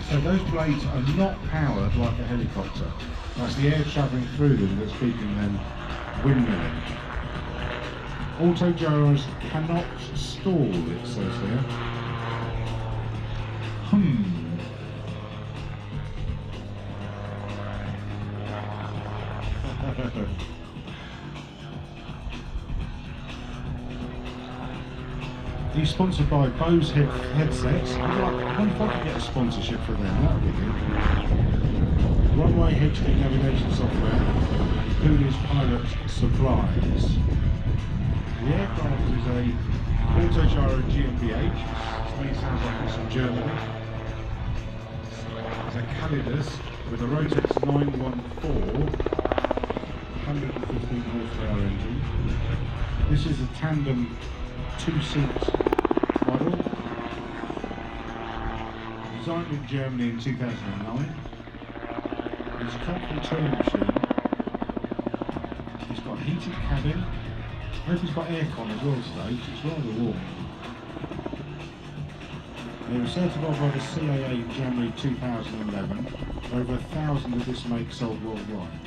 So those blades are not powered like a helicopter. That's the air travelling through them that's keeping them windmilling. Autogyros cannot stall, it says here. He's sponsored by Bose headsets. I wonder if I could get a sponsorship for them, that would be good. Runway HD navigation software, Cooley's Pilot Supplies. The aircraft is a Autogyro GmbH, to me sounds like it's from Germany. It's a Calidus with a Rotex 914, 115 horsepower engine. This is a tandem two-seat model, designed in Germany in 2009. It's a comfortable touring machine. It's got a heated cabin. I hope it's got aircon as well today, it's rather warm. They were certified by the CAA in January 2011. Over 1,000 of this make sold worldwide.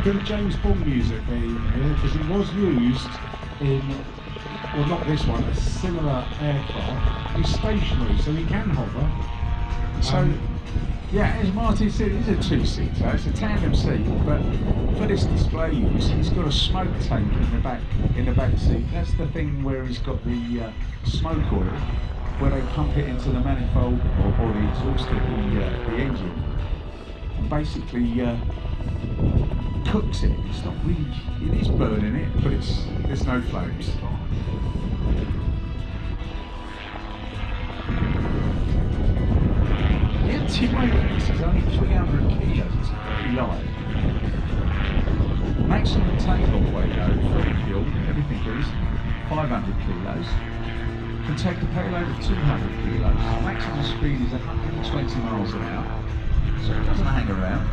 Bit of James Bond music here, because it was used in, well not this one, a similar aircraft. He's stationary, so he can hover. So, yeah, as Martin said, it is a two-seater, it's a tandem seat, but for this display use, he's got a smoke tank in the back seat. That's the thing where he's got the smoke oil, where they pump it into the manifold or the exhaust of the engine, and basically cooks it. It's not really, it is burning it, but there's no flames. The empty weight of this is only 300 kilos, it's very light. Maximum takeoff weight though, full fuel, everything is 500 kilos. Can take a payload of 200 kilos. Maximum speed is 120 miles an hour, so it doesn't hang around.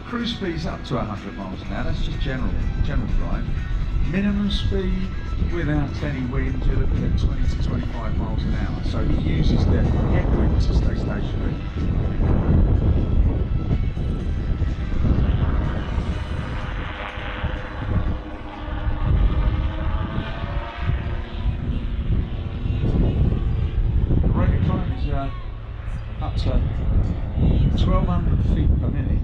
Cruise speed's up to 100 miles an hour, that's just general drive. Minimum speed without any wind, you're looking at 20 to 25 miles an hour. So he uses the headwind to stay stationary. The rate of climb is up to 1,200 feet per minute.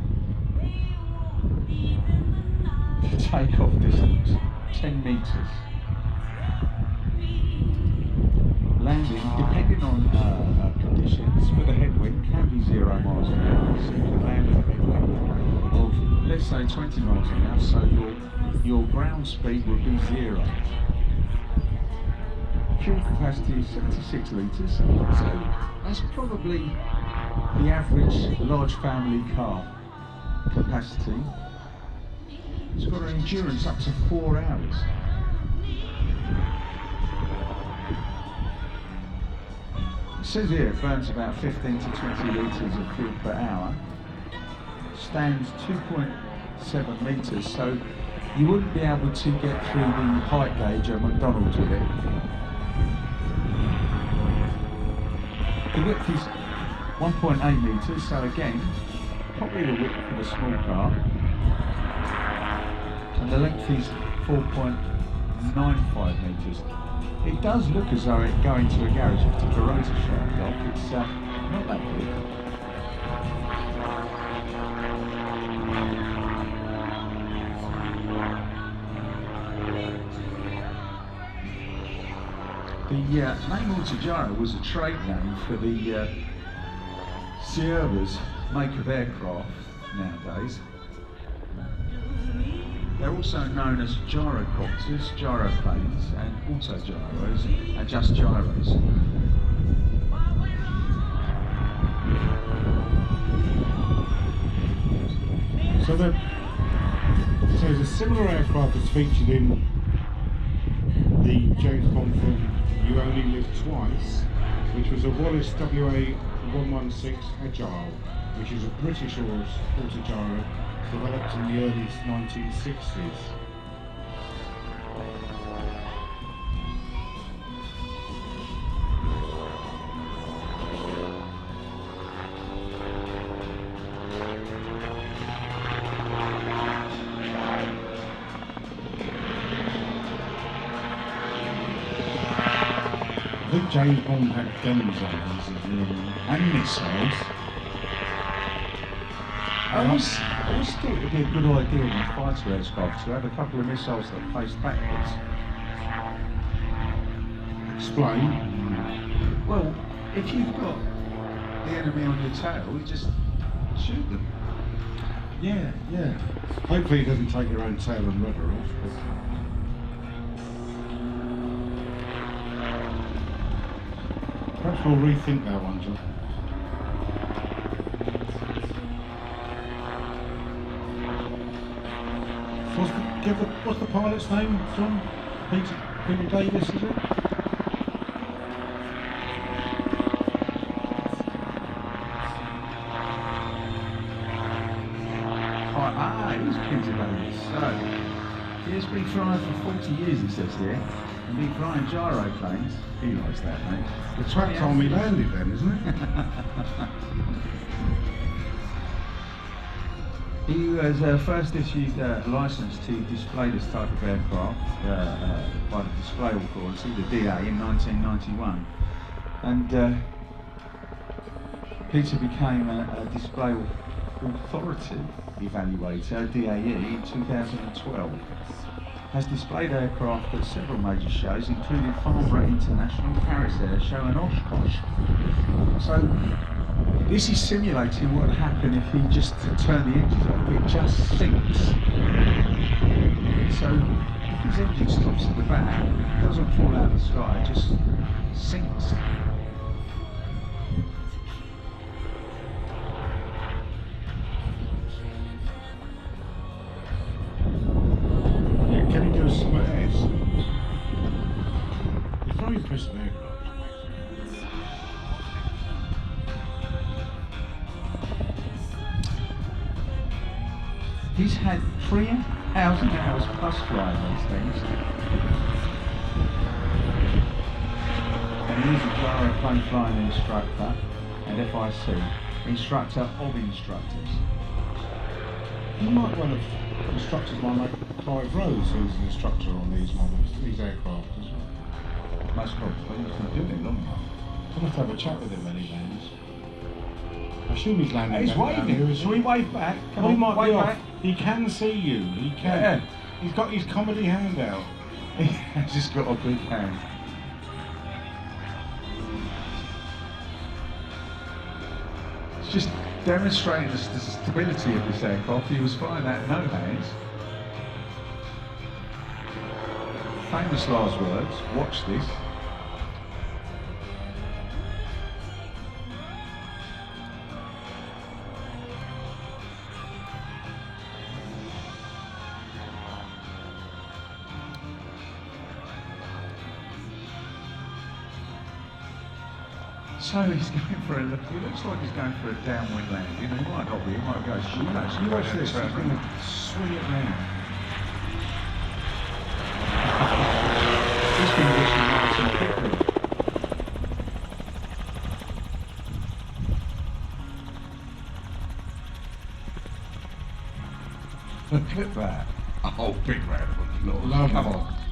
The takeoff distance, 10 metres. Landing, depending on conditions, with a headwind can be 0 miles an hour. So you can land with a headwind of, let's say, 20 miles an hour, so your ground speed will be 0. Fuel capacity is 76 litres, so that's probably the average large family car capacity. It's got an endurance up to 4 hours. It says here it burns about 15 to 20 litres of fuel per hour. Stands 2.7 metres, so you wouldn't be able to get through the height gauge at McDonald's with it. The width is 1.8 metres, so again, probably the width of a small car. And the length is 4.95 metres. It does look as though it's going to a garage. If you took a rotor shaft off, it's not that big. The name Autogyro was a trade name for the Sierra's make of aircraft nowadays. They're also known as gyrocopters, gyroplanes, and autogyros, and just gyros. So there's a similar aircraft that's featured in the James Bond film You Only Live Twice, which was a Wallace WA-116 Agile, which is a British autogyro developed in the early 1960s. I think James Bond had guns on his as well. And missiles. I always thought it would be a good idea in a fighter aircraft to have a couple of missiles that face backwards. Explain. Well, if you've got the enemy on your tail, you just shoot them. Yeah, yeah. Hopefully he doesn't take your own tail and rudder off. Perhaps we'll rethink that one, John. What's the pilot's name, John? Peter Davis, is it? He's Peter Davis. So, he has been flying for 40 years, it says here. And been flying gyroplanes. He likes that, mate. The track told me landed then, isn't it? He was first issued a licence to display this type of aircraft by the Display Authority, the DA, in 1991. And Peter became a Display Authority evaluator, DAE, in 2012. Has displayed aircraft at several major shows, including Farnborough International, Paris Air Show and Oshkosh. So this is simulating what would happen if he just turned the engines off. It just sinks. So if his engine stops at the back, it doesn't fall out of the sky, it just sinks. Can he do a split S? It's very impressive aircraft. He's had 3,000 hours plus flying these things. And he's a gyroplane flying instructor and FIC, instructor of instructors. You might one of the instructors might like Clive Rose, who's an instructor on these models, these aircraft as well. Most probably, he's been doing it long enough. I'll have to have a chat with him when he lands. I assume he's landing. He's back down waving. here, isn't Shall we wave back? Come Well, he on, might wave be back. off. He can see you. He can. Yeah. He's got his comedy hand out. He's just got a big hand. It's just demonstrating the stability of this aircraft. He was flying that no hands. Famous last words, watch this. So he's going for a look. It looks like he's going for a downwind landing. He might not be. He might go shoot. You watch this. He's going to swing it round. He's been wishing Martin quickly. Look at that. Oh, big round of applause. Lovely. Come on.